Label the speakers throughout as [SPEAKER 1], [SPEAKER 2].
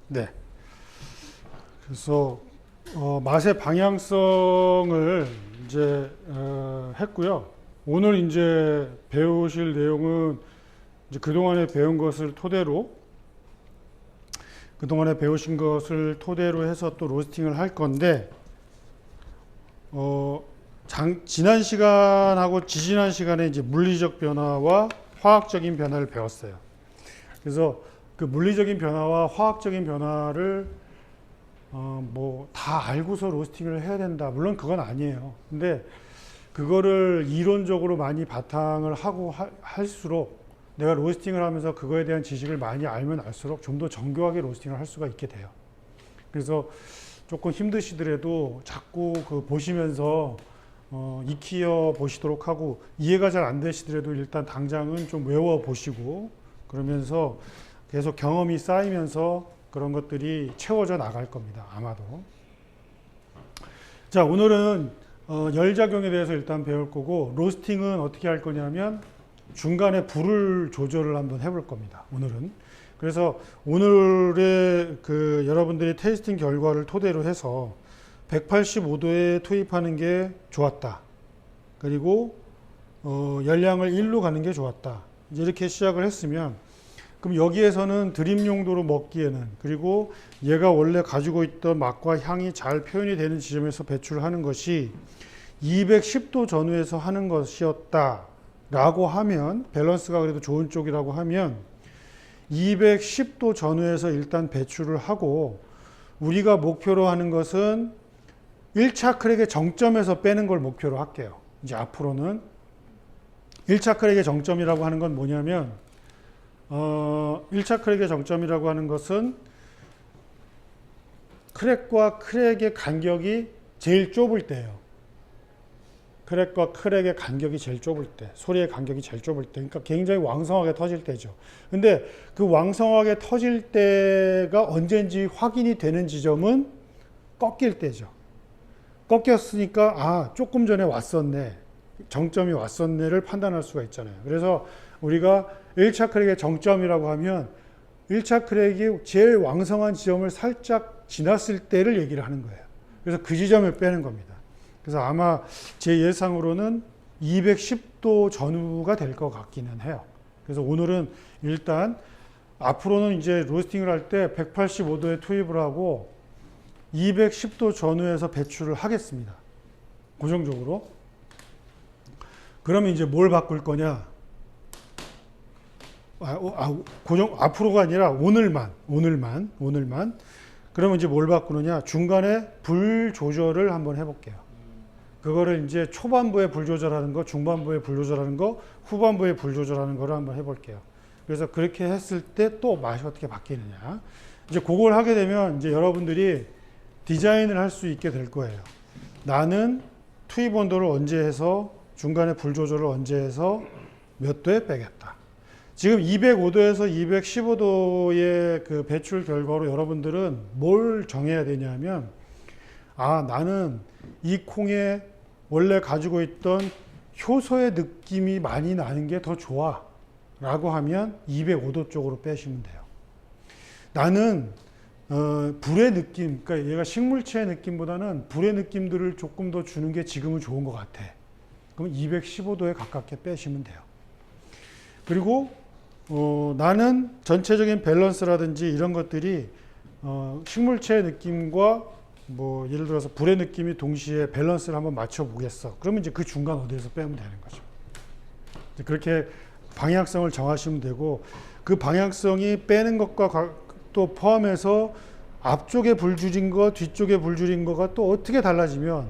[SPEAKER 1] 네. 그래서 맛의 방향성을 이제 했고요. 오늘 이제 배우실 내용은 이제 그동안에 배운 것을 토대로 그동안에 배우신 것을 토대로 해서 또 로스팅을 할 건데 지난 시간하고 지지난 시간에 이제 물리적 변화와 화학적인 변화를 배웠어요. 그래서 그 물리적인 변화와 화학적인 변화를 뭐 다 알고서 로스팅을 해야 된다. 물론 그건 아니에요. 근데 그거를 이론적으로 많이 바탕을 하고 할수록 내가 로스팅을 하면서 그거에 대한 지식을 많이 알면 알수록 좀 더 정교하게 로스팅을 할 수가 있게 돼요. 그래서 조금 힘드시더라도 자꾸 그 보시면서 익히어 보시도록 하고, 이해가 잘 안 되시더라도 일단 당장은 좀 외워 보시고, 그러면서 계속 경험이 쌓이면서 그런 것들이 채워져 나갈 겁니다. 아마도. 자, 오늘은 열작용에 대해서 일단 배울 거고, 로스팅은 어떻게 할 거냐면 중간에 불을 조절을 한번 해볼 겁니다. 오늘은. 그래서 오늘의 그 여러분들이 테이스팅 결과를 토대로 해서 185도에 투입하는 게 좋았다. 그리고 열량을 1로 가는 게 좋았다. 이제 이렇게 시작을 했으면, 그럼 여기에서는 드림 용도로 먹기에는, 그리고 얘가 원래 가지고 있던 맛과 향이 잘 표현이 되는 지점에서 배출하는 것이 210도 전후에서 하는 것이었다 라고 하면, 밸런스가 그래도 좋은 쪽이라고 하면 210도 전후에서 일단 배출을 하고, 우리가 목표로 하는 것은 1차 크랙의 정점에서 빼는 걸 목표로 할게요. 이제 앞으로는 1차 크랙의 정점이라고 하는 건 뭐냐면 1차 크랙의 정점이라고 하는 것은 크랙과 크랙의 간격이 제일 좁을 때예요. 크랙과 크랙의 간격이 제일 좁을 때, 소리의 간격이 제일 좁을 때, 그러니까 굉장히 왕성하게 터질 때죠. 근데 그 왕성하게 터질 때가 언제인지 확인이 되는 지점은 꺾일 때죠. 꺾였으니까 조금 전에 왔었네, 정점이 왔었네를 판단할 수가 있잖아요. 그래서 우리가 1차 크랙의 정점이라고 하면 1차 크랙이 제일 왕성한 지점을 살짝 지났을 때를 얘기를 하는 거예요. 그래서 그 지점을 빼는 겁니다. 그래서 아마 제 예상으로는 210도 전후가 될 것 같기는 해요. 그래서 오늘은 일단 앞으로는 이제 로스팅을 할 때 185도에 투입을 하고 210도 전후에서 배출을 하겠습니다. 고정적으로. 그러면 이제 뭘 바꿀 거냐? 앞으로가 아니라 오늘만. 그러면 이제 뭘 바꾸느냐? 중간에 불 조절을 한번 해볼게요. 그거를 이제 초반부에 불 조절하는 거, 중반부에 불 조절하는 거, 후반부에 불 조절하는 거를 한번 해볼게요. 그래서 그렇게 했을 때 또 맛이 어떻게 바뀌느냐? 이제 그걸 하게 되면 이제 여러분들이 디자인을 할 수 있게 될 거예요. 나는 투입 온도를 언제 해서, 중간에 불 조절을 언제 해서 몇 도에 빼겠다. 지금 205도에서 215도의 그 배출 결과로 여러분들은 뭘 정해야 되냐면, 나는 이 콩에 원래 가지고 있던 효소의 느낌이 많이 나는 게 더 좋아 라고 하면 205도 쪽으로 빼시면 돼요. 나는 불의 느낌, 그러니까 얘가 식물체의 느낌보다는 불의 느낌들을 조금 더 주는 게 지금은 좋은 것 같아. 그럼 215도에 가깝게 빼시면 돼요. 그리고 나는 전체적인 밸런스라든지 이런 것들이 식물체의 느낌과 뭐 예를 들어서 불의 느낌이 동시에 밸런스를 한번 맞춰 보겠어. 그러면 이제 그 중간 어디에서 빼면 되는 거죠. 이제 그렇게 방향성을 정하시면 되고, 그 방향성이 빼는 것과 또 포함해서 앞쪽에 불 줄인 거, 뒤쪽에 불 줄인 거가 또 어떻게 달라지면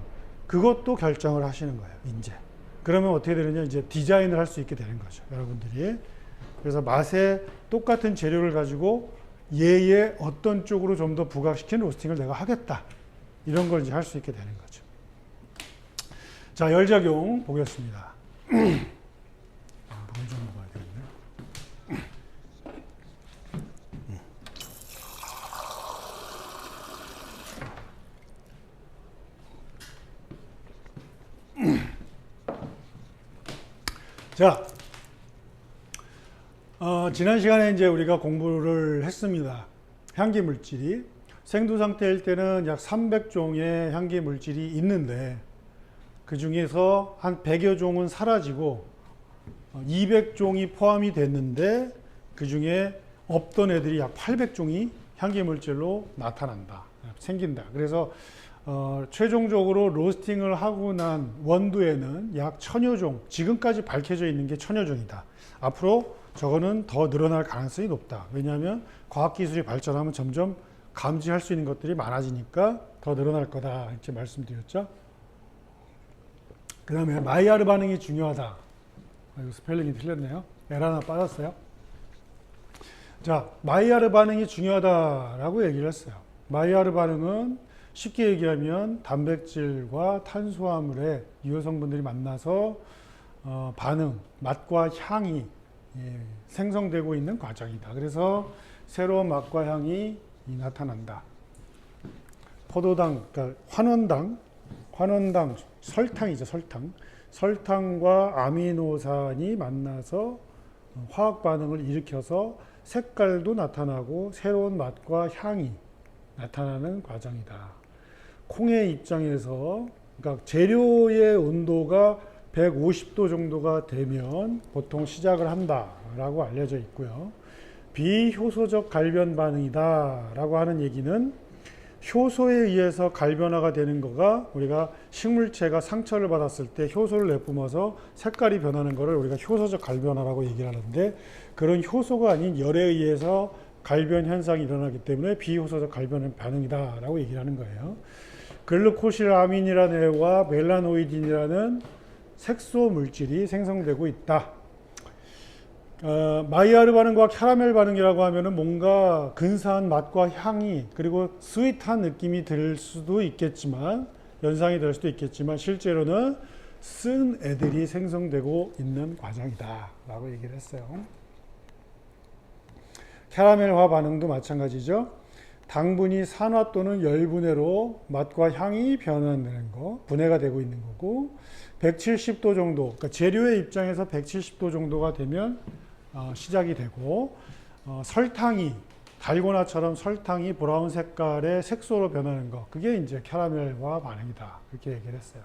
[SPEAKER 1] 그것도 결정을 하시는 거예요. 이제 그러면 어떻게 되느냐? 이제 디자인을 할 수 있게 되는 거죠, 여러분들이. 그래서 맛에 똑같은 재료를 가지고 얘의 어떤 쪽으로 좀 더 부각시킨 로스팅을 내가 하겠다, 이런 걸 이제 할 수 있게 되는 거죠. 자, 열작용 보겠습니다. 물 좀 먹어야 되겠네. 자, 지난 시간에 이제 우리가 공부를 했습니다. 향기 물질이 생두 상태일 때는 약 300종의 향기 물질이 있는데 그 중에서 한 100여 종은 사라지고 200종이 포함이 됐는데 그 중에 없던 애들이 약 800종이 향기 물질로 나타난다. 생긴다. 그래서 최종적으로 로스팅을 하고 난 원두에는 약 1000여 종, 지금까지 밝혀져 있는 게 1000여 종이다. 앞으로 저거는 더 늘어날 가능성이 높다. 왜냐하면 과학기술이 발전하면 점점 감지할 수 있는 것들이 많아지니까 더 늘어날 거다. 이렇게 말씀드렸죠. 그 다음에 마이야르 반응이 중요하다. 이거 스펠링이 틀렸네요. L 하나 빠졌어요. 자, 마이야르 반응이 중요하다라고 얘기를 했어요. 마이야르 반응은 쉽게 얘기하면 단백질과 탄수화물의 유효 성분들이 만나서 반응, 맛과 향이 생성되고 있는 과정이다. 그래서 새로운 맛과 향이 나타난다. 포도당, 그러니까 환원당, 설탕이죠, 설탕. 설탕과 아미노산이 만나서 화학 반응을 일으켜서 색깔도 나타나고 새로운 맛과 향이 나타나는 과정이다. 콩의 입장에서 그러니까 재료의 온도가 150도 정도가 되면 보통 시작을 한다라고 알려져 있고요. 비효소적 갈변 반응이다라고 하는 얘기는 효소에 의해서 갈변화가 되는 거가 우리가 식물체가 상처를 받았을 때 효소를 내뿜어서 색깔이 변하는 거를 우리가 효소적 갈변화라고 얘기를 하는데 그런 효소가 아닌 열에 의해서 갈변 현상이 일어나기 때문에 비효소적 갈변 반응이다라고 얘기를 하는 거예요. 글루코실아민이라는 애와 멜라노이딘이라는 색소 물질이 생성되고 있다. 마이야르 반응과 캐러멜 반응이라고 하면은 뭔가 근사한 맛과 향이 그리고 스윗한 느낌이 들 수도 있겠지만 연상이 될 수도 있겠지만 실제로는 쓴 애들이 생성되고 있는 과정이다 라고 얘기를 했어요. 캐러멜화 반응도 마찬가지죠. 당분이 산화 또는 열분해로 맛과 향이 변화되는 거, 분해가 되고 있는 거고 170도 정도, 그러니까 재료의 입장에서 170도 정도가 되면 시작이 되고 설탕이 달고나처럼 설탕이 브라운 색깔의 색소로 변하는 거 그게 이제 캐러멜화 반응이다 그렇게 얘기를 했어요.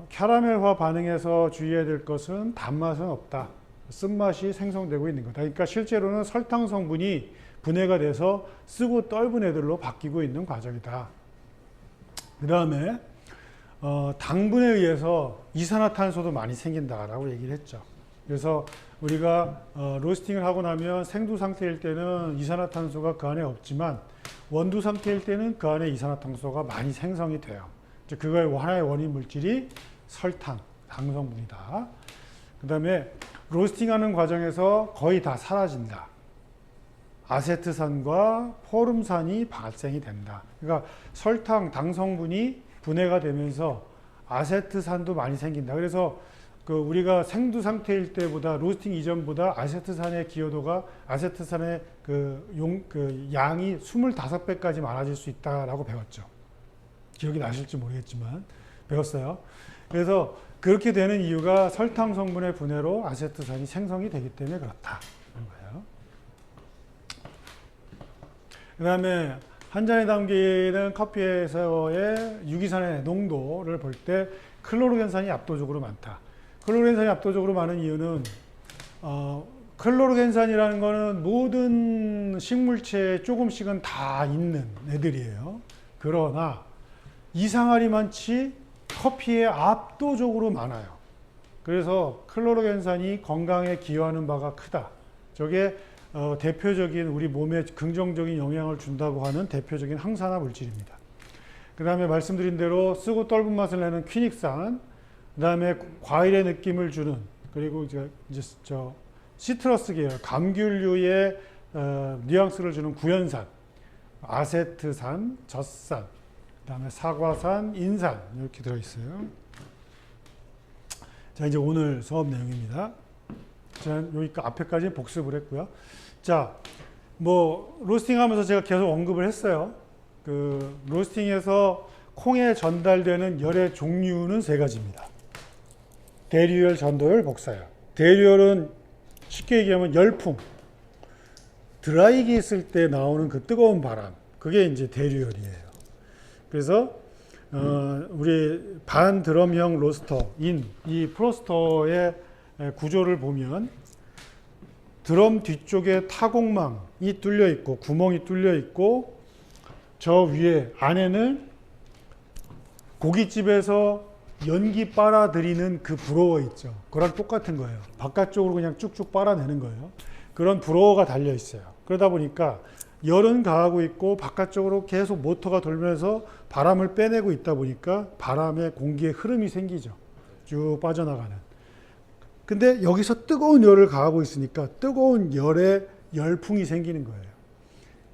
[SPEAKER 1] 캐러멜화 반응에서 주의해야 될 것은 단맛은 없다. 쓴맛이 생성되고 있는 거다. 그러니까 실제로는 설탕 성분이 분해가 돼서 쓰고 떫은 애들로 바뀌고 있는 과정이다. 그 다음에 당분에 의해서 이산화탄소도 많이 생긴다라고 얘기를 했죠. 그래서 우리가 로스팅을 하고 나면 생두 상태일 때는 이산화탄소가 그 안에 없지만 원두 상태일 때는 그 안에 이산화탄소가 많이 생성이 돼요. 그거의 하나의 원인 물질이 설탕, 당성분이다. 그 다음에 로스팅하는 과정에서 거의 다 사라진다. 아세트산과 포름산이 발생이 된다. 그러니까 설탕, 당성분이 분해가 되면서 아세트산도 많이 생긴다. 그래서 우리가 생두 상태일 때보다 로스팅 이전보다 아세트산의 기여도가 아세트산의 양이 25배까지 많아질 수 있다라고 배웠죠. 기억이 나실지 모르겠지만 배웠어요. 그래서 그렇게 되는 이유가 설탕 성분의 분해로 아세트산이 생성이 되기 때문에 그렇다. 그런 거예요. 그 다음에 한 잔에 담기는 커피에서의 유기산의 농도를 볼 때 클로로겐산이 압도적으로 많다. 클로로겐산이 압도적으로 많은 이유는 클로로겐산이라는 거는 모든 식물체에 조금씩은 다 있는 애들이에요. 그러나 이상하리 많지 커피에 압도적으로 많아요. 그래서 클로로겐산이 건강에 기여하는 바가 크다. 저게 대표적인 우리 몸에 긍정적인 영향을 준다고 하는 대표적인 항산화 물질입니다. 그 다음에 말씀드린 대로 쓰고 떫은 맛을 내는 퀴닉산, 그 다음에 과일의 느낌을 주는, 그리고 이제 시트러스 계열, 감귤류의 뉘앙스를 주는 구연산, 아세트산, 젖산, 그 다음에 사과산, 인산 이렇게 들어있어요. 자, 이제 오늘 수업 내용입니다. 자, 여기 앞에까지 복습을 했고요. 자, 로스팅 하면서 제가 계속 언급을 했어요. 로스팅에서 콩에 전달되는 열의 종류는 3가지입니다. 대류열, 전도열, 복사열. 대류열은 쉽게 얘기하면 열풍. 드라이기 있을 때 나오는 그 뜨거운 바람, 그게 이제 대류열이에요. 그래서 우리 반 드럼형 로스터인 이 프로스터의 구조를 보면 드럼 뒤쪽에 타공망이 뚫려 있고 구멍이 뚫려 있고 저 위에 안에는 고깃집에서 연기 빨아들이는 그 브로어 있죠. 그거랑 똑같은 거예요. 바깥쪽으로 그냥 쭉쭉 빨아내는 거예요. 그런 브로어가 달려 있어요. 그러다 보니까 열은 가하고 있고 바깥쪽으로 계속 모터가 돌면서 바람을 빼내고 있다 보니까 바람에 공기의 흐름이 생기죠. 쭉 빠져나가는. 근데 여기서 뜨거운 열을 가하고 있으니까 뜨거운 열에 열풍이 생기는 거예요.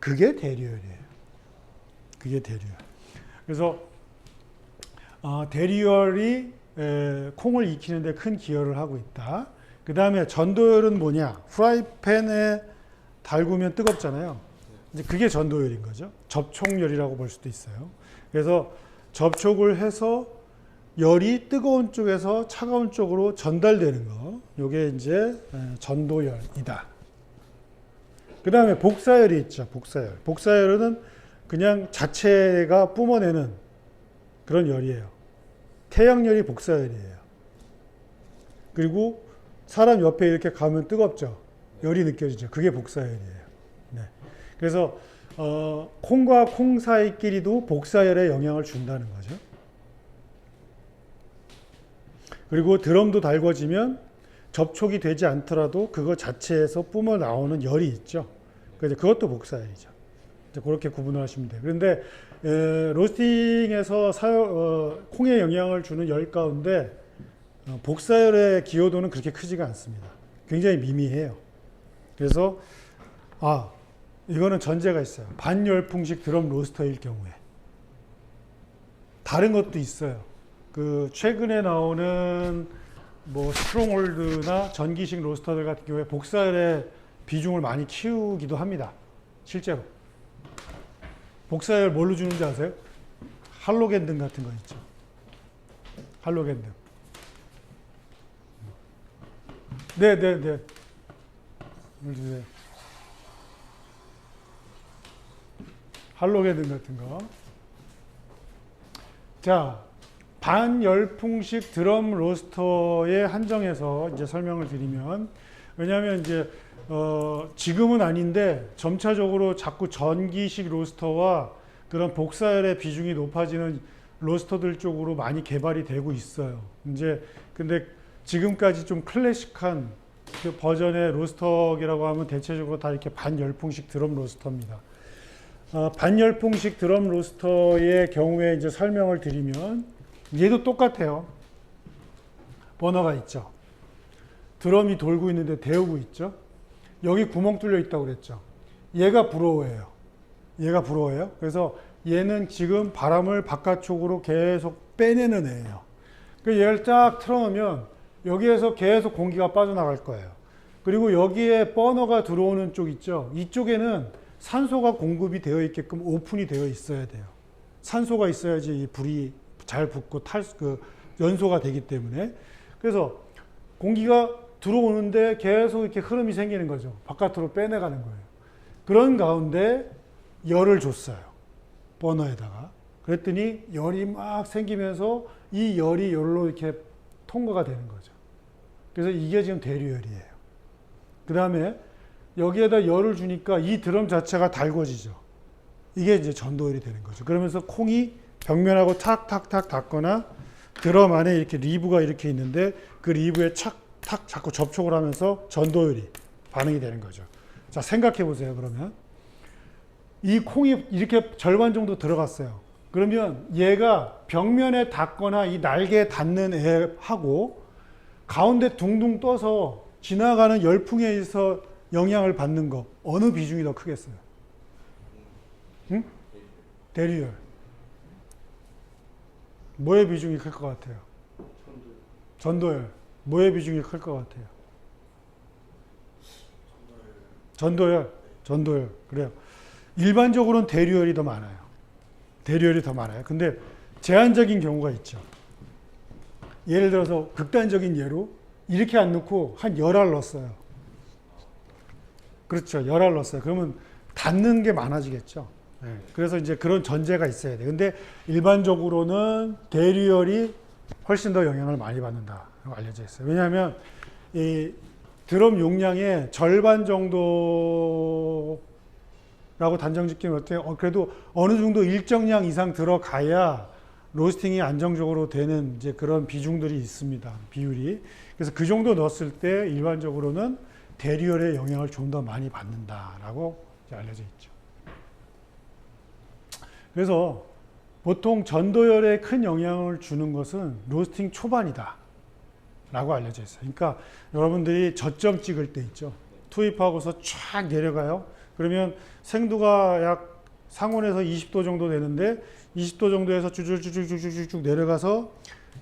[SPEAKER 1] 그게 대류열이에요. 그게 대류열. 그래서 대류열이 콩을 익히는 데 큰 기여를 하고 있다. 그 다음에 전도열은 뭐냐? 프라이팬에 달구면 뜨겁잖아요. 이제 그게 전도열인 거죠. 접촉열이라고 볼 수도 있어요. 그래서 접촉을 해서 열이 뜨거운 쪽에서 차가운 쪽으로 전달되는 거. 이게 이제 전도열이다. 그 다음에 복사열이 있죠. 복사열. 복사열은 그냥 자체가 뿜어내는 그런 열이에요. 태양열이 복사열이에요. 그리고 사람 옆에 이렇게 가면 뜨겁죠. 열이 느껴지죠. 그게 복사열이에요. 네. 그래서 콩과 콩 사이끼리도 복사열에 영향을 준다는 거죠. 그리고 드럼도 달궈지면 접촉이 되지 않더라도 그거 자체에서 뿜어 나오는 열이 있죠. 그래서 그것도 복사열이죠. 그렇게 구분을 하시면 돼요. 그런데 로스팅에서 콩에 영향을 주는 열 가운데 복사열의 기여도는 그렇게 크지가 않습니다. 굉장히 미미해요. 그래서 이거는 전제가 있어요. 반열풍식 드럼 로스터일 경우에. 다른 것도 있어요. 그 최근에 나오는 뭐 스트롱홀드나 전기식 로스터들 같은 경우에 복사열의 비중을 많이 키우기도 합니다. 실제로. 복사열 뭘로 주는지 아세요? 할로겐 등 같은 거 있죠. 할로겐 등. 네. 할로겐 등 같은 거. 자, 반열풍식 드럼 로스터에 한정해서 이제 설명을 드리면, 왜냐하면 이제 지금은 아닌데 점차적으로 자꾸 전기식 로스터와 그런 복사열의 비중이 높아지는 로스터들 쪽으로 많이 개발이 되고 있어요. 이제 근데 지금까지 좀 클래식한 그 버전의 로스터기라고 하면 대체적으로 다 이렇게 반열풍식 드럼 로스터입니다. 반열풍식 드럼 로스터의 경우에 이제 설명을 드리면 얘도 똑같아요. 버너가 있죠. 드럼이 돌고 있는데 데우고 있죠. 여기 구멍 뚫려 있다고 그랬죠. 얘가 브로어예요. 그래서 얘는 지금 바람을 바깥쪽으로 계속 빼내는 애예요. 그 얘를 쫙 틀어놓으면 여기에서 계속 공기가 빠져나갈 거예요. 그리고 여기에 버너가 들어오는 쪽 있죠. 이쪽에는 산소가 공급이 되어 있게끔 오픈이 되어 있어야 돼요. 산소가 있어야지 이 불이 잘 붙고 연소가 되기 때문에. 그래서 공기가 들어오는데 계속 이렇게 흐름이 생기는 거죠. 바깥으로 빼내가는 거예요. 그런 가운데 열을 줬어요. 버너에다가. 그랬더니 열이 막 생기면서 이 열이 열로 이렇게 통과가 되는 거죠. 그래서 이게 지금 대류열이에요. 그 다음에 여기에다 열을 주니까 이 드럼 자체가 달궈지죠. 이게 이제 전도열이 되는 거죠. 그러면서 콩이 벽면하고 탁탁탁 닿거나 드럼 안에 이렇게 리브가 이렇게 있는데 그 리브에 탁 자꾸 접촉을 하면서 전도열이 반응이 되는 거죠. 자, 생각해 보세요. 그러면 이 콩이 이렇게 절반 정도 들어갔어요. 그러면 얘가 벽면에 닿거나 이 날개에 닿는 애하고 가운데 둥둥 떠서 지나가는 열풍에 의해서 영향을 받는 거 어느 비중이 더 크겠어요? 응? 대류열. 뭐의 비중이 클 것 같아요? 전도열. 뭐의 비중이 클 것 같아요? 전도열. 그래요. 일반적으로는 대류열이 더 많아요. 근데 제한적인 경우가 있죠. 예를 들어서 극단적인 예로 이렇게 안 넣고 한 열알 넣었어요. 그렇죠. 열을 넣었어요. 그러면 닿는 게 많아지겠죠. 네. 그래서 이제 그런 전제가 있어야 돼. 근데 일반적으로는 대류열이 훨씬 더 영향을 많이 받는다고 알려져 있어요. 왜냐하면 이 드럼 용량의 절반 정도라고 단정 짓기는 어때요? 그래도 어느 정도 일정량 이상 들어가야 로스팅이 안정적으로 되는 이제 그런 비중들이 있습니다. 비율이. 그래서 그 정도 넣었을 때 일반적으로는 대류열의 영향을 좀 더 많이 받는다라고 알려져 있죠. 그래서 보통 전도열에 큰 영향을 주는 것은 로스팅 초반이다 라고 알려져 있어요. 그러니까 여러분들이 저점 찍을 때 있죠. 투입하고서 쫙 내려가요. 그러면 생두가 약 상온에서 20도 정도 되는데 20도 정도에서 쭉쭉쭉쭉쭉 내려가서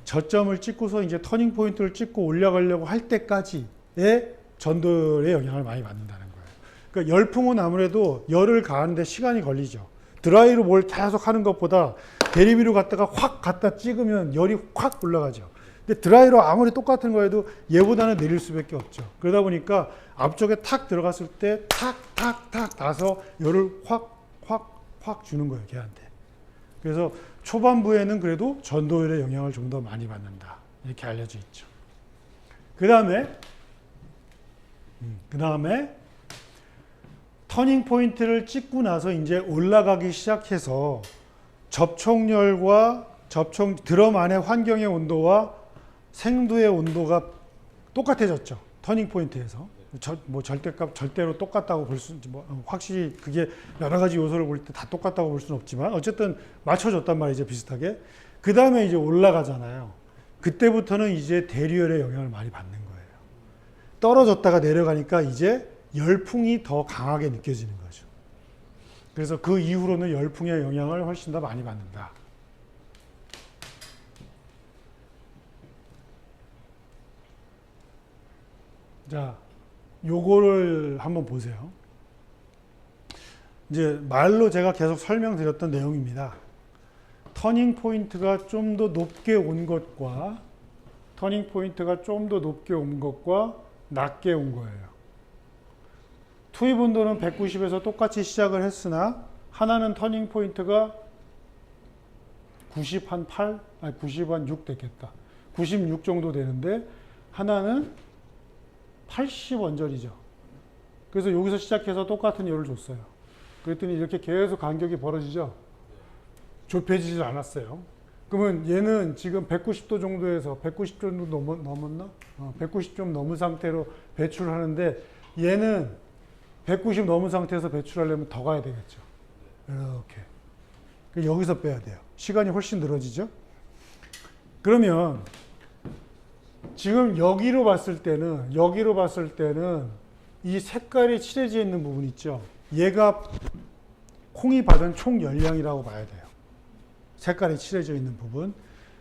[SPEAKER 1] 저점을 찍고서 이제 터닝 포인트를 찍고 올라가려고 할 때까지의 전도열의 영향을 많이 받는다는 거예요. 그러니까 열풍은 아무래도 열을 가하는데 시간이 걸리죠. 드라이로 뭘 계속 하는 것보다 대리미로 갔다가 확 갖다 찍으면 열이 확 올라가죠. 근데 드라이로 아무리 똑같은 거에도 얘보다는 내릴 수밖에 없죠. 그러다 보니까 앞쪽에 탁 들어갔을 때 탁탁탁 닿아서 열을 확 주는 거예요, 걔한테. 그래서 초반부에는 그래도 전도열의 영향을 좀 더 많이 받는다. 이렇게 알려져 있죠. 그 다음에 터닝 포인트를 찍고 나서 이제 올라가기 시작해서 접촉열과 드럼 안의 환경의 온도와 생두의 온도가 똑같아졌죠. 터닝 포인트에서. 절대로 똑같다고 볼 수, 확실히 그게 여러 가지 요소를 볼 때 다 똑같다고 볼 수는 없지만 어쨌든 맞춰졌단 말이죠. 비슷하게. 그 다음에 이제 올라가잖아요. 그때부터는 이제 대류열의 영향을 많이 받는 거예요. 떨어졌다가 내려가니까 이제 열풍이 더 강하게 느껴지는 거죠. 그래서 그 이후로는 열풍의 영향을 훨씬 더 많이 받는다. 자, 요거를 한번 보세요. 이제 말로 제가 계속 설명드렸던 내용입니다. 터닝 포인트가 좀 더 높게 온 것과 낮게 온 거예요. 투입 온도는 190에서 똑같이 시작을 했으나 하나는 터닝 포인트가 90한 6 됐겠다. 96 정도 되는데 하나는 80 원절이죠. 그래서 여기서 시작해서 똑같은 열을 줬어요. 그랬더니 이렇게 계속 간격이 벌어지죠. 좁혀지질 않았어요. 그러면 얘는 지금 190도 정도에서 190 정도 넘었나? 190 좀 넘은 상태로 배출을 하는데 얘는 190 넘은 상태에서 배출하려면 더 가야 되겠죠. 이렇게. 여기서 빼야 돼요. 시간이 훨씬 늘어지죠. 그러면 지금 여기로 봤을 때는 이 색깔이 칠해져 있는 부분 있죠. 얘가 콩이 받은 총 열량이라고 봐야 돼요. 색깔이 칠해져 있는 부분.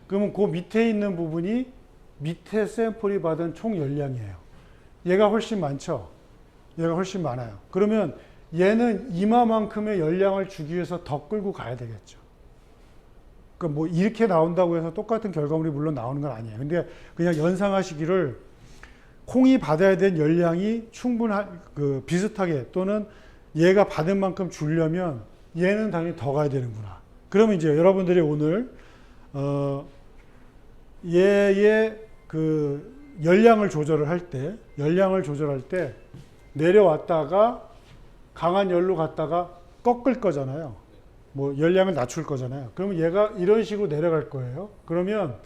[SPEAKER 1] 그러면 그 밑에 있는 부분이 밑에 샘플이 받은 총 열량이에요. 얘가 훨씬 많죠. 얘가 훨씬 많아요. 그러면 얘는 이마만큼의 열량을 주기 위해서 더 끌고 가야 되겠죠. 그러니까 뭐 이렇게 나온다고 해서 똑같은 결과물이 물론 나오는 건 아니에요. 근데 그냥 연상하시기를 콩이 받아야 될 열량이 비슷하게 또는 얘가 받은 만큼 주려면 얘는 당연히 더 가야 되는구나. 그러면 이제 여러분들이 오늘 얘의 그 열량을 조절을 할 때 내려왔다가 강한 열로 갔다가 꺾을 거잖아요. 뭐 열량을 낮출 거잖아요. 그러면 얘가 이런 식으로 내려갈 거예요. 그러면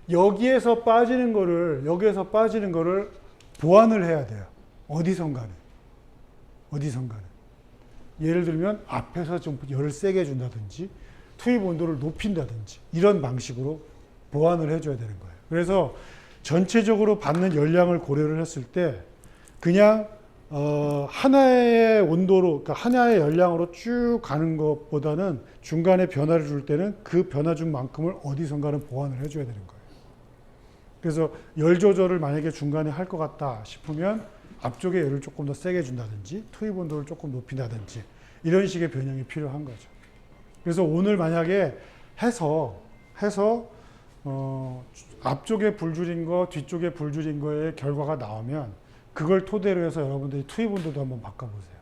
[SPEAKER 1] 여기에서 빠지는 거를 보완을 해야 돼요. 어디선가는. 예를 들면 앞에서 좀 열을 세게 준다든지 투입 온도를 높인다든지 이런 방식으로 보완을 해줘야 되는 거예요. 그래서 전체적으로 받는 열량을 고려를 했을 때 그냥 하나의 온도로, 그러니까 하나의 열량으로 쭉 가는 것보다는 중간에 변화를 줄 때는 그 변화 준 만큼을 어디선가는 보완을 해줘야 되는 거예요. 그래서 열 조절을 만약에 중간에 할 것 같다 싶으면 앞쪽에 열을 조금 더 세게 준다든지 투입 온도를 조금 높인다든지 이런 식의 변형이 필요한 거죠. 그래서 오늘 만약에 해서 앞쪽에 불 줄인 거, 뒤쪽에 불 줄인 거의 결과가 나오면 그걸 토대로 해서 여러분들이 투입 온도도 한번 바꿔보세요.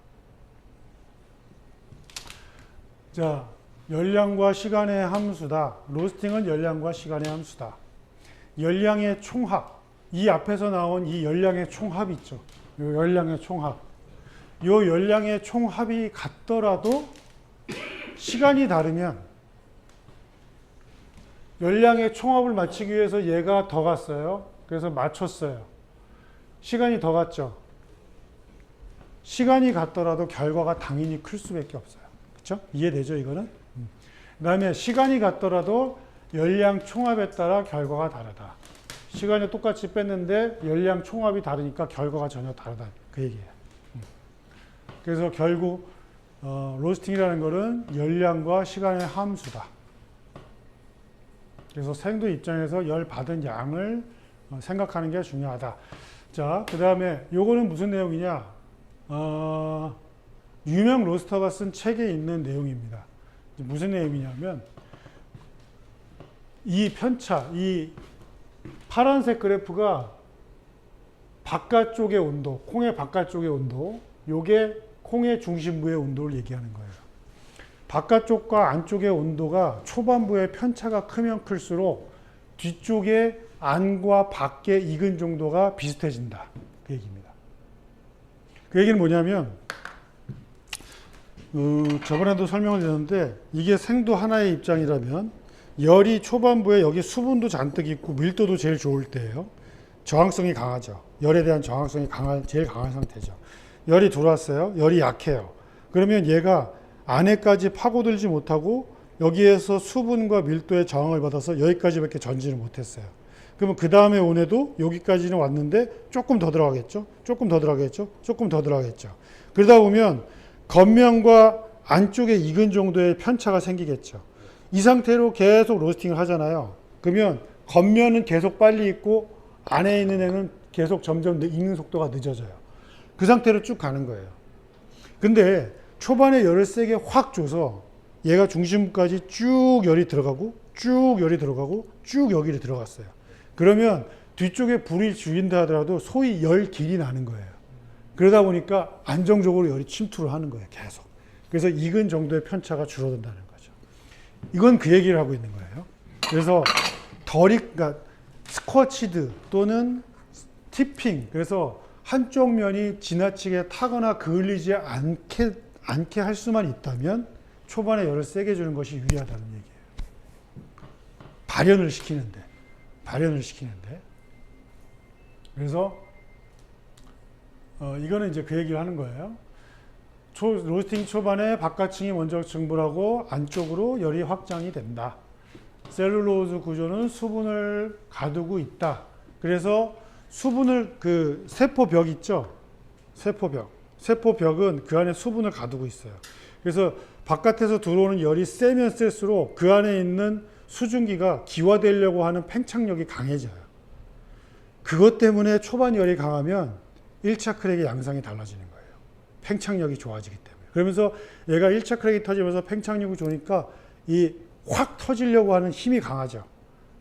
[SPEAKER 1] 자, 열량과 시간의 함수다. 로스팅은 열량과 시간의 함수다. 열량의 총합. 이 앞에서 나온 이 열량의 총합 있죠. 이 열량의 총합. 이 열량의 총합이 같더라도 시간이 다르면 열량의 총합을 맞추기 위해서 얘가 더 갔어요. 그래서 맞췄어요. 시간이 더 갔죠. 시간이 같더라도 결과가 당연히 클 수밖에 없어요. 그렇죠? 이해되죠, 이거는? 그 다음에 시간이 같더라도 열량 총합에 따라 결과가 다르다. 시간이 똑같이 뺐는데 열량 총합이 다르니까 결과가 전혀 다르다. 그 얘기예요. 그래서 결국 로스팅이라는 것은 열량과 시간의 함수다. 그래서 생도 입장에서 열 받은 양을 생각하는 게 중요하다. 자, 그 다음에 요거는 무슨 내용이냐? 유명 로스터가 쓴 책에 있는 내용입니다. 무슨 내용이냐면 이 편차, 이 파란색 그래프가 바깥쪽의 온도, 콩의 바깥쪽의 온도, 요게 콩의 중심부의 온도를 얘기하는 거예요. 바깥쪽과 안쪽의 온도가 초반부의 편차가 크면 클수록 뒤쪽의 안과 밖의 익은 정도가 비슷해진다. 그 얘기입니다. 그 얘기는 뭐냐면 저번에도 설명을 드렸는데 이게 생도 하나의 입장이라면 열이 초반부에 여기 수분도 잔뜩 있고 밀도도 제일 좋을 때예요. 저항성이 강하죠. 열에 대한 저항성이 제일 강한 상태죠. 열이 들어왔어요. 열이 약해요. 그러면 얘가 안에까지 파고들지 못하고 여기에서 수분과 밀도의 저항을 받아서 여기까지밖에 전지를 못했어요. 그러면 그 다음에 온에도 여기까지는 왔는데 조금 더 들어가겠죠? 조금 더 들어가겠죠? 조금 더 들어가겠죠? 그러다 보면 겉면과 안쪽에 익은 정도의 편차가 생기겠죠. 이 상태로 계속 로스팅을 하잖아요. 그러면 겉면은 계속 빨리 익고 안에 있는 애는 계속 점점 익는 속도가 늦어져요. 그 상태로 쭉 가는 거예요. 근데 초반에 열을 세게 확 줘서 얘가 중심부까지 쭉 열이 들어가고 쭉 열이 들어가고 쭉 여기를 들어갔어요. 그러면 뒤쪽에 불이 죽인다 하더라도 소위 열 길이 나는 거예요. 그러다 보니까 안정적으로 열이 침투를 하는 거예요. 계속. 그래서 익은 정도의 편차가 줄어든다는 거죠. 이건 그 얘기를 하고 있는 거예요. 그래서 그러니까 스쿼치드 또는 티핑, 그래서 한쪽 면이 지나치게 타거나 그을리지 않게 할 수만 있다면 초반에 열을 세게 주는 것이 유리하다는 얘기예요. 발현을 시키는데. 그래서 이거는 이제 그 얘기를 하는 거예요. 로스팅 초반에 바깥층이 먼저 증발하고 안쪽으로 열이 확장이 된다. 셀룰로즈 구조는 수분을 가두고 있다. 그래서 수분을 그 세포벽 있죠? 세포벽은 그 안에 수분을 가두고 있어요. 그래서 바깥에서 들어오는 열이 세면 셀수록 그 안에 있는 수증기가 기화되려고 하는 팽창력이 강해져요. 그것 때문에 초반 열이 강하면 1차 크랙의 양상이 달라지는 거예요. 팽창력이 좋아지기 때문에. 그러면서 얘가 1차 크랙이 터지면서 팽창력이 좋으니까 이 확 터지려고 하는 힘이 강하죠.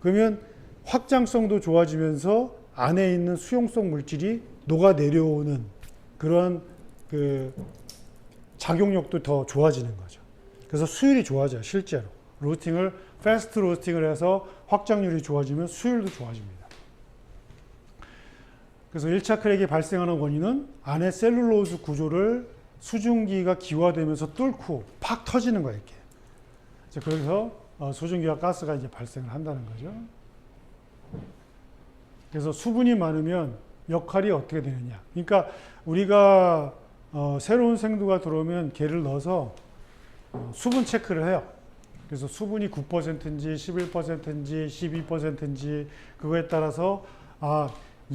[SPEAKER 1] 그러면 확장성도 좋아지면서 안에 있는 수용성 물질이 녹아 내려오는 그런 그 작용력도 더 좋아지는 거죠. 그래서 수율이 좋아져요, 실제로. 패스트 로스팅을 해서 확장률이 좋아지면 수율도 좋아집니다. 그래서 1차 크랙이 발생하는 원인은 안에 셀룰로즈 구조를 수증기가 기화되면서 뚫고 팍 터지는 거예요, 이렇게. 그래서 수증기와 가스가 이제 발생을 한다는 거죠. 그래서 수분이 많으면 역할이 어떻게 되느냐. 그러니까 우리가 새로운 생두가 들어오면 걔를 넣어서 수분 체크를 해요. 그래서 수분이 9%인지 11%인지 12%인지 그거에 따라서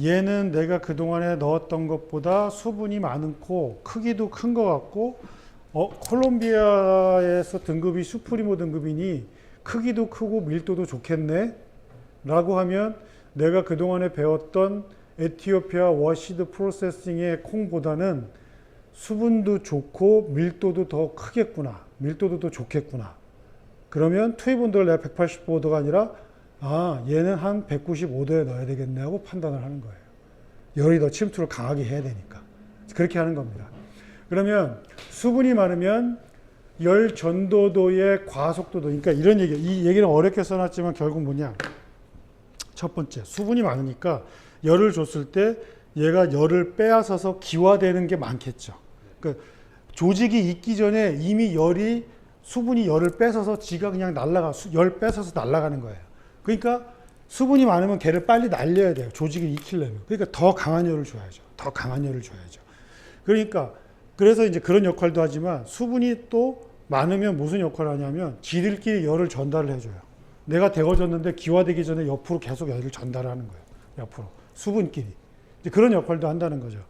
[SPEAKER 1] 얘는 내가 그동안에 넣었던 것보다 수분이 많고 크기도 큰 것 같고 콜롬비아에서 등급이 슈프리모 등급이니 크기도 크고 밀도도 좋겠네 라고 하면 내가 그동안에 배웠던 에티오피아 워시드 프로세싱의 콩보다는 수분도 좋고 밀도도 더 크겠구나, 밀도도 더 좋겠구나. 그러면 투입 온도를 내가 185도가 아니라 얘는 한 195도에 넣어야 되겠네 하고 판단을 하는 거예요. 열이 더 침투를 강하게 해야 되니까. 그렇게 하는 겁니다. 그러면 수분이 많으면 열 전도도의 과속도도, 그러니까 이런 얘기, 이 얘기는 어렵게 써놨지만 결국 뭐냐. 첫 번째, 수분이 많으니까 열을 줬을 때 얘가 열을 빼앗아서 기화되는 게 많겠죠. 그러니까 조직이 있기 전에 이미 수분이 열을 뺏어서 지가 그냥 열 뺏어서 날아가는 거예요. 그러니까 수분이 많으면 걔를 빨리 날려야 돼요. 조직을 익히려면. 그러니까 더 강한 열을 줘야죠. 더 강한 열을 줘야죠. 그러니까 그래서 이제 그런 역할도 하지만 수분이 또 많으면 무슨 역할을 하냐면 지들끼리 열을 전달을 해줘요. 내가 데워졌는데 기화되기 전에 옆으로 계속 열을 전달하는 거예요. 옆으로. 수분끼리. 이제 그런 역할도 한다는 거죠.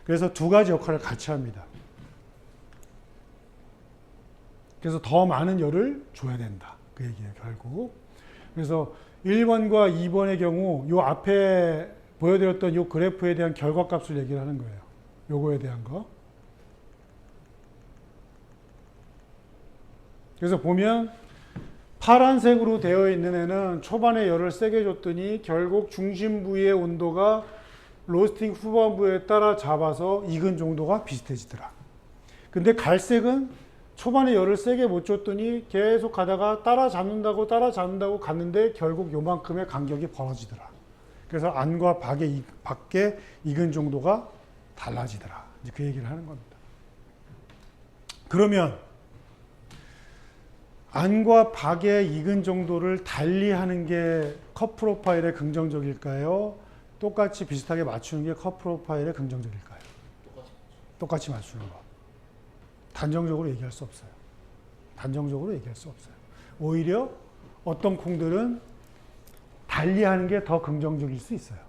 [SPEAKER 1] 그래서 두 가지 역할을 같이 합니다. 그래서 더 많은 열을 줘야 된다. 그 얘기예요, 결국. 그래서 1번과 2번의 경우 요 앞에 보여드렸던 요 그래프에 대한 결과값을 얘기를 하는 거예요. 요거에 대한 거. 그래서 보면 파란색으로 되어 있는 애는 초반에 열을 세게 줬더니 결국 중심 부위의 온도가 로스팅 후반부에 따라 잡아서 익은 정도가 비슷해지더라. 근데 갈색은 초반에 열을 세게 못 줬더니 계속 가다가 따라잡는다고 갔는데 결국 요만큼의 간격이 벌어지더라. 그래서 안과 밖에 익은 정도가 달라지더라. 이제 그 얘기를 하는 겁니다. 그러면 안과 밖의 익은 정도를 달리하는 게 컷 프로파일에 긍정적일까요? 똑같이 비슷하게 맞추는 게 컷 프로파일에 긍정적일까요? 똑같이 맞추는 거. 단정적으로 얘기할 수 없어요. 단정적으로 얘기할 수 없어요. 오히려 어떤 콩들은 달리하는 게 더 긍정적일 수 있어요.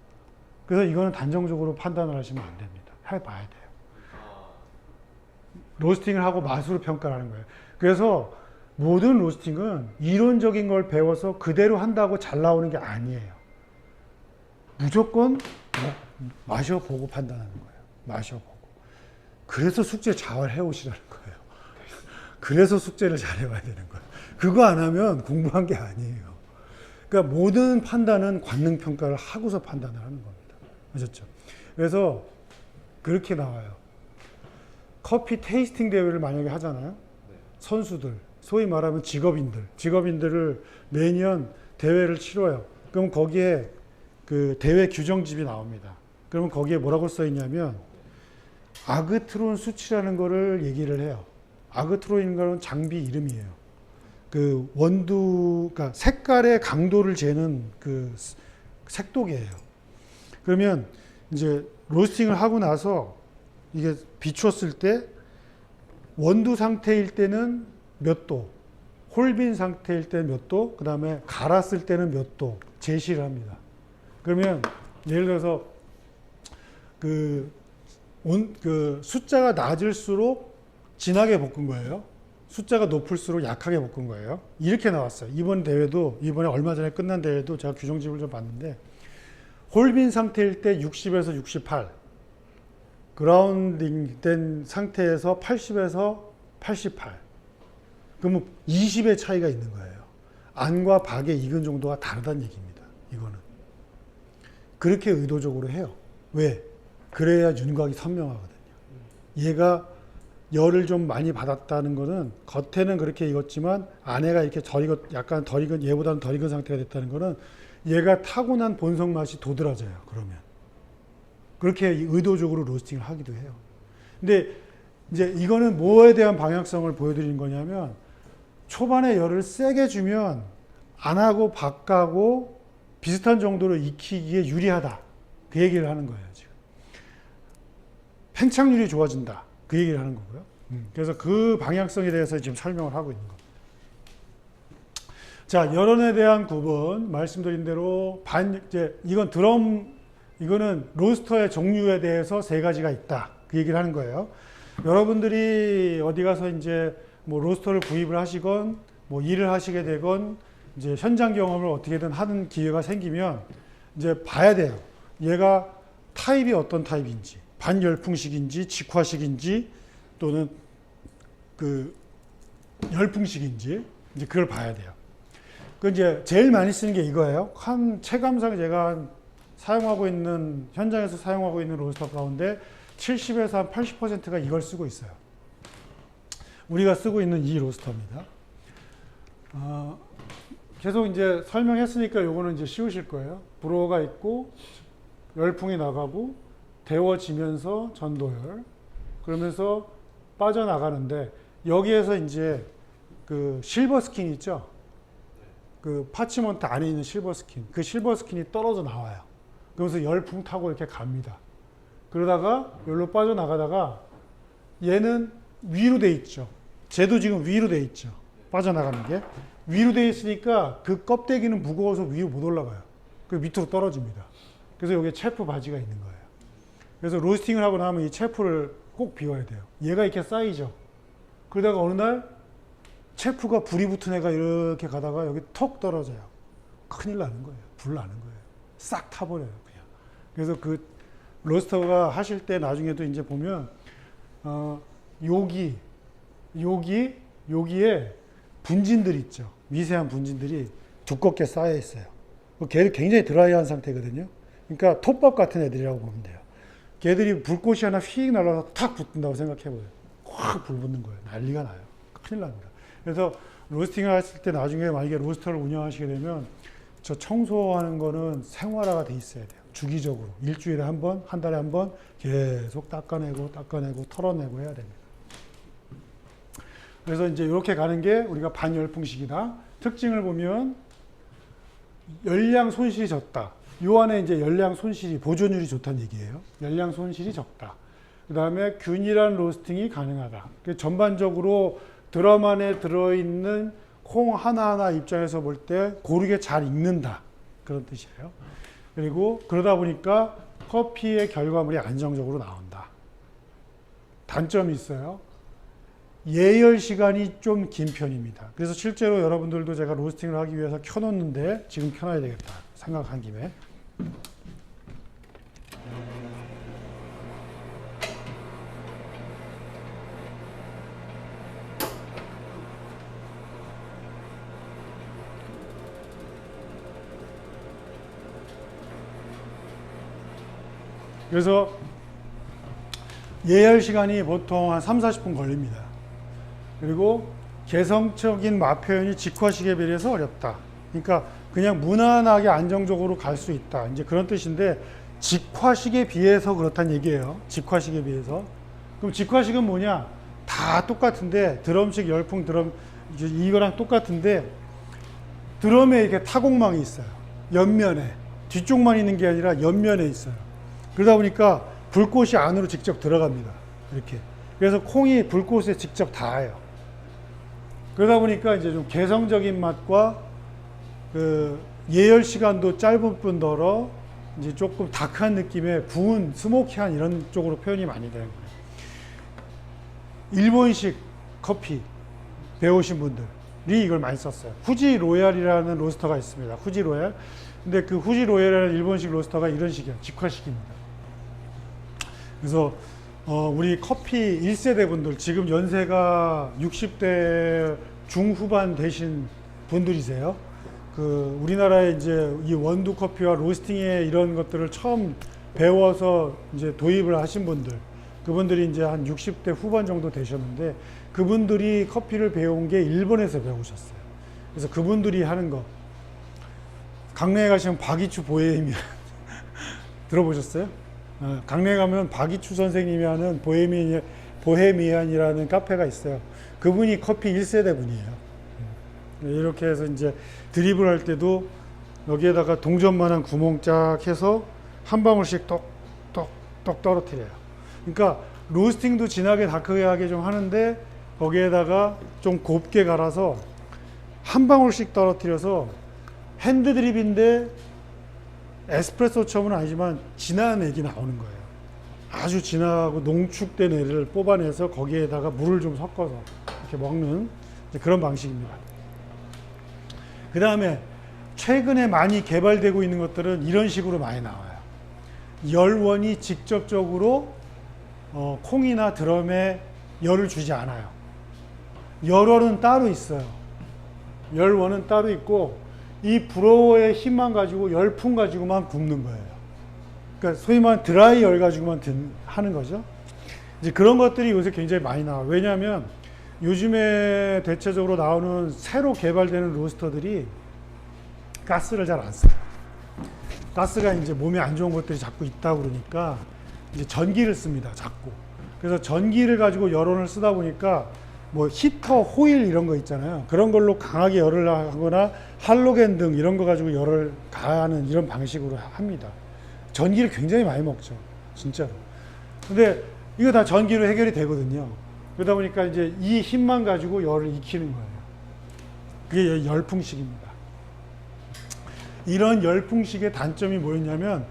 [SPEAKER 1] 그래서 이거는 단정적으로 판단을 하시면 안 됩니다. 해봐야 돼요. 로스팅을 하고 맛으로 평가를 하는 거예요. 그래서 모든 로스팅은 이론적인 걸 배워서 그대로 한다고 잘 나오는 게 아니에요. 무조건 마셔보고 판단하는 거예요. 마셔보고. 그래서 숙제 잘 해오시라는 거예요. 그래서 숙제를 잘 해와야 되는 거예요. 그거 안 하면 공부한 게 아니에요. 그러니까 모든 판단은 관능 평가를 하고서 판단을 하는 겁니다. 아셨죠? 그래서 그렇게 나와요. 커피 테이스팅 대회를 만약에 하잖아요. 선수들, 소위 말하면 직업인들을 매년 대회를 치러요. 그럼 거기에 그 대회 규정집이 나옵니다. 그러면 거기에 뭐라고 써 있냐면 아그트론 수치라는 거를 얘기를 해요. 아그트론인가는 장비 이름이에요. 그 그러니까 색깔의 강도를 재는 그 색도계예요. 그러면 이제 로스팅을 하고 나서 이게 비추었을 때 원두 상태일 때는 몇 도, 홀빈 상태일 때 몇 도, 그 다음에 갈았을 때는 몇 도 제시를 합니다. 그러면 예를 들어서 그 숫자가 낮을수록 진하게 볶은 거예요. 숫자가 높을수록 약하게 볶은 거예요. 이렇게 나왔어요. 이번 대회도, 이번에 얼마 전에 끝난 대회도 제가 규정집을 좀 봤는데, 홀빈 상태일 때 60에서 68, 그라운딩 된 상태에서 80에서 88. 그러면 20의 차이가 있는 거예요. 안과 밖의 익은 정도가 다르다는 얘기입니다. 이거는. 그렇게 의도적으로 해요. 왜? 그래야 윤곽이 선명하거든요. 얘가 열을 좀 많이 받았다는 거는 겉에는 그렇게 익었지만 안에가 이렇게 약간 덜 익은, 얘보다는 덜 익은 상태가 됐다는 거는 얘가 타고난 본성 맛이 도드라져요. 그러면. 그렇게 의도적으로 로스팅을 하기도 해요. 근데 이제 이거는 뭐에 대한 방향성을 보여드리는 거냐면 초반에 열을 세게 주면 안하고 밖하고 비슷한 정도로 익히기에 유리하다. 그 얘기를 하는 거예요, 지금. 팽창률이 좋아진다. 그 얘기를 하는 거고요. 그래서 그 방향성에 대해서 지금 설명을 하고 있는 겁니다. 자, 열원에 대한 구분, 말씀드린 대로 이거는 로스터의 종류에 대해서 세 가지가 있다. 그 얘기를 하는 거예요. 여러분들이 어디 가서 이제 뭐 로스터를 구입을 하시건, 뭐 일을 하시게 되건, 이제 현장 경험을 어떻게든 하는 기회가 생기면 이제 봐야 돼요. 얘가 타입이 어떤 타입인지, 반열풍식인지, 직화식인지, 또는 그 열풍식인지, 이제 그걸 봐야 돼요. 그 이제 제일 많이 쓰는 게 이거예요. 한 체감상 제가 현장에서 사용하고 있는 로스터 가운데 70에서 한 80%가 이걸 쓰고 있어요. 우리가 쓰고 있는 이 로스터입니다. 계속 이제 설명했으니까 요거는 이제 쉬우실 거예요. 브로어가 있고 열풍이 나가고 데워지면서 전도열 그러면서 빠져나가는데 여기에서 이제 그 실버 스킨 있죠? 그 파치먼트 안에 있는 실버 스킨 그 실버 스킨이 떨어져 나와요. 그러면서 열풍 타고 이렇게 갑니다. 그러다가 여기로 빠져나가다가 얘는 위로 돼 있죠. 쟤도 지금 위로 돼 있죠. 빠져나가는 게 위로 돼 있으니까 그 껍데기는 무거워서 위로 못 올라가요. 그 밑으로 떨어집니다. 그래서 여기에 체프 바지가 있는 거예요. 그래서 로스팅을 하고 나면 이 체프를 꼭 비워야 돼요. 얘가 이렇게 쌓이죠. 그러다가 어느 날 체프가 불이 붙은 애가 이렇게 가다가 여기 턱 떨어져요. 큰일 나는 거예요. 불 나는 거예요. 싹 타버려요. 그냥. 그래서 그 로스터가 하실 때 나중에도 이제 보면 여기에 분진들 있죠. 미세한 분진들이 두껍게 쌓여 있어요. 걔들 굉장히 드라이한 상태거든요. 그러니까 톱밥 같은 애들이라고 보면 돼요. 걔들이 불꽃이 하나 휙 날아서 탁 붙는다고 생각해봐요. 확 불 붙는 거예요. 난리가 나요. 큰일 납니다. 그래서 로스팅을 했을 때 나중에 만약에 로스터를 운영하시게 되면 저 청소하는 거는 생활화가 돼 있어야 돼요. 주기적으로. 일주일에 한 번, 한 달에 한 번 계속 닦아내고 털어내고 해야 됩니다. 그래서 이제 이렇게 가는 게 우리가 반열풍식이다. 특징을 보면 열량 손실이 적다. 요 안에 이제 열량 손실이 보존율이 좋다는 얘기예요. 열량 손실이 적다. 그 다음에 균일한 로스팅이 가능하다. 전반적으로 드럼 안에 들어있는 콩 하나하나 입장에서 볼 때 고르게 잘 익는다. 그런 뜻이에요. 그리고 그러다 보니까 커피의 결과물이 안정적으로 나온다. 단점이 있어요. 예열 시간이 좀 긴 편입니다. 그래서 실제로 여러분들도 제가 로스팅을 하기 위해서 켜놓는데 지금 켜놔야 되겠다 생각한 김에 그래서 예열 시간이 보통 한 3, 40분 걸립니다. 그리고 개성적인 맛 표현이 직화식에 비해서 어렵다. 그러니까 그냥 무난하게 안정적으로 갈 수 있다. 이제 그런 뜻인데 직화식에 비해서 그렇다는 얘기예요. 직화식에 비해서. 그럼 직화식은 뭐냐? 다 똑같은데 드럼식 열풍 드럼 이거랑 똑같은데 드럼에 이렇게 타공망이 있어요. 옆면에. 뒤쪽만 있는 게 아니라 옆면에 있어요. 그러다 보니까 불꽃이 안으로 직접 들어갑니다. 이렇게. 그래서 콩이 불꽃에 직접 닿아요. 그러다 보니까 이제 좀 개성적인 맛과 그 예열 시간도 짧은 뿐더러 이제 조금 다크한 느낌의 구운 스모키한 이런 쪽으로 표현이 많이 되는 거예요. 일본식 커피 배우신 분들이 이걸 많이 썼어요. 후지 로얄이라는 로스터가 있습니다. 후지 로얄. 근데 그 후지 로얄이라는 일본식 로스터가 이런 식이에요. 직화식입니다. 그래서 우리 커피 1세대 분들 지금 연세가 60대 중후반 되신 분들이세요. 그 우리나라에 이제 이 원두 커피와 로스팅의 이런 것들을 처음 배워서 이제 도입을 하신 분들, 그분들이 이제 한 60대 후반 정도 되셨는데 그분들이 커피를 배운 게 일본에서 배우셨어요. 그래서 그분들이 하는 거, 강릉에 가시면 박이추 보헤미안 들어보셨어요? 강릉에 가면 박이추 선생님이 하는 보헤미안이라는 카페가 있어요. 그분이 커피 1세대 분이에요. 이렇게 해서 이제 드립을 할 때도 여기에다가 동전만한 구멍 쫙 해서 한 방울씩 똑똑똑 떨어뜨려요. 그러니까 로스팅도 진하게 다크하게 좀 하는데 거기에다가 좀 곱게 갈아서 한 방울씩 떨어뜨려서 핸드 드립인데 에스프레소처럼은 아니지만 진한 액이 나오는 거예요. 아주 진하고 농축된 액을 뽑아내서 거기에다가 물을 좀 섞어서 이렇게 먹는 그런 방식입니다. 그 다음에 최근에 많이 개발되고 있는 것들은 이런 식으로 많이 나와요. 열원이 직접적으로 콩이나 드럼에 열을 주지 않아요. 열원은 따로 있어요. 열원은 따로 있고 이 브로어의 힘만 가지고 열풍 가지고만 굽는 거예요. 그러니까 소위 말하는 드라이 열 가지고만 하는 거죠. 이제 그런 것들이 요새 굉장히 많이 나와요. 왜냐하면 요즘에 대체적으로 나오는 새로 개발되는 로스터들이 가스를 잘 안 써요. 가스가 이제 몸에 안 좋은 것들이 자꾸 있다 그러니까 이제 전기를 씁니다. 자꾸. 그래서 전기를 가지고 열원을 쓰다 보니까 뭐 히터, 호일 이런 거 있잖아요. 그런 걸로 강하게 열을 하거나 할로겐 등 이런 거 가지고 열을 가하는 이런 방식으로 합니다. 전기를 굉장히 많이 먹죠. 진짜로. 근데 이거 다 전기로 해결이 되거든요. 그러다 보니까 이제 이 힘만 가지고 열을 익히는 거예요. 그게 열풍식입니다. 이런 열풍식의 단점이 뭐였냐면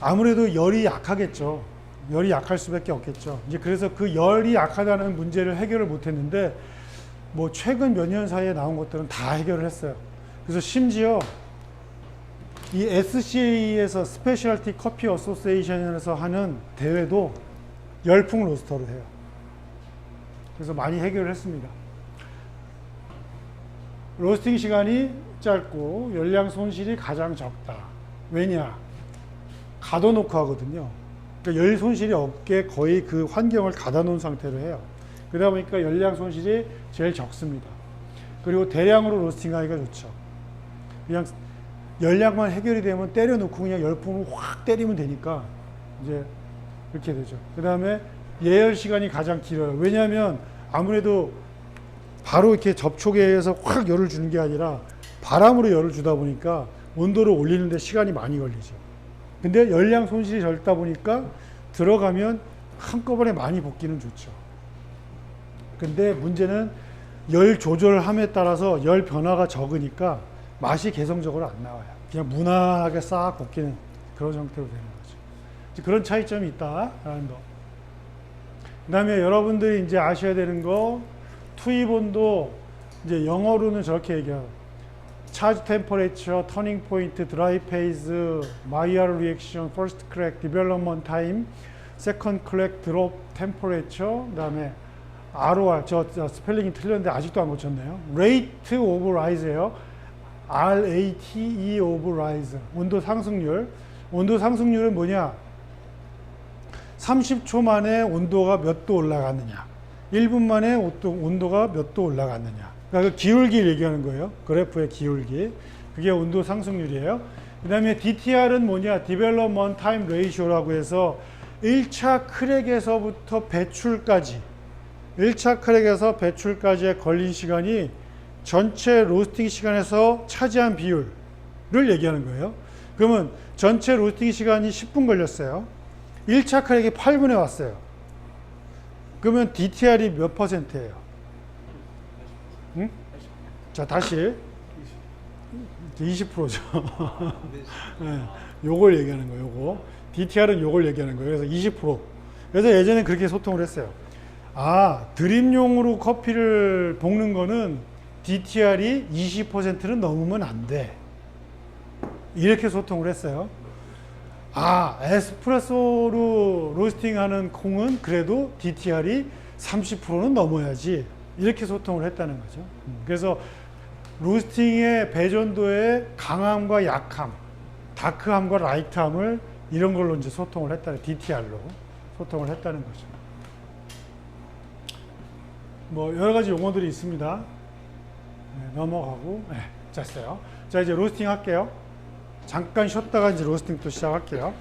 [SPEAKER 1] 아무래도 열이 약하겠죠. 열이 약할 수밖에 없겠죠. 이제 그래서 그 열이 약하다는 문제를 해결을 못했는데 뭐 최근 몇 년 사이에 나온 것들은 다 해결을 했어요. 그래서 심지어 이 SCA에서 스페셜티 커피 어소시에이션에서 하는 대회도 열풍 로스터를 해요. 그래서 많이 해결을 했습니다. 로스팅 시간이 짧고 열량 손실이 가장 적다. 왜냐? 가둬놓고 하거든요. 그러니까 열 손실이 없게 거의 그 환경을 가둬놓은 상태로 해요. 그러다 보니까 열량 손실이 제일 적습니다. 그리고 대량으로 로스팅하기가 좋죠. 그냥 열량만 해결이 되면 때려놓고 그냥 열풍을 확 때리면 되니까 이제 이렇게 되죠. 그 다음에 예열 시간이 가장 길어요. 왜냐하면 아무래도 바로 이렇게 접촉에 의해서 확 열을 주는 게 아니라 바람으로 열을 주다 보니까 온도를 올리는데 시간이 많이 걸리죠. 근데 열량 손실이 적다 보니까 들어가면 한꺼번에 많이 볶기는 좋죠. 근데 문제는 열 조절함에 따라서 열 변화가 적으니까 맛이 개성적으로 안 나와요. 그냥 무난하게 싹 볶이는 그런 형태로 되는 거죠. 그런 차이점이 있다라는 거. 그 다음에 여러분들이 이제 아셔야 되는 거, 투입 온도, 이제 영어로는 저렇게 얘기해요. 차지 템퍼레처, 터닝 포인트, 드라이 페이즈, 마이야르 리액션, 퍼스트 크랙, 디벨롭먼트 타임, 세컨드 크랙, 드롭 템퍼레처, 그 다음에 ROR, 저 스펠링이 틀렸는데 아직도 안 고쳤네요. Rate of Rise예요. RATE of Rise. 온도 상승률. 온도 상승률은 뭐냐? 30초 만에 온도가 몇 도 올라갔느냐. 1분 만에 온도가 몇 도 올라갔느냐. 그러니까 그 기울기를 얘기하는 거예요. 그래프의 기울기. 그게 온도 상승률이에요. 그 다음에 DTR은 뭐냐? Development Time Ratio라고 해서 1차 크랙에서부터 배출까지 1차 크랙에서 배출까지의 걸린 시간이 전체 로스팅 시간에서 차지한 비율을 얘기하는 거예요. 그러면 전체 로스팅 시간이 10분 걸렸어요. 1차 크랙이 8분에 왔어요. 그러면 DTR이 몇 %예요? 응? 자, 다시 20%죠. 네, 요걸 얘기하는 거예요. 요거. DTR은 요걸 얘기하는 거예요. 그래서 20%. 그래서 예전에 그렇게 소통을 했어요. 아, 드립용으로 커피를 볶는 거는 DTR이 20%는 넘으면 안 돼. 이렇게 소통을 했어요. 아, 에스프레소로 로스팅하는 콩은 그래도 DTR이 30%는 넘어야지. 이렇게 소통을 했다는 거죠. 그래서 로스팅의 배전도의 강함과 약함, 다크함과 라이트함을 이런 걸로 이제 소통을 했다는, DTR로 소통을 했다는 거죠. 뭐 여러 가지 용어들이 있습니다. 네, 넘어가고, 네, 됐어요. 자, 이제 로스팅 할게요. 잠깐 쉬었다가 이제 로스팅 또 시작할게요.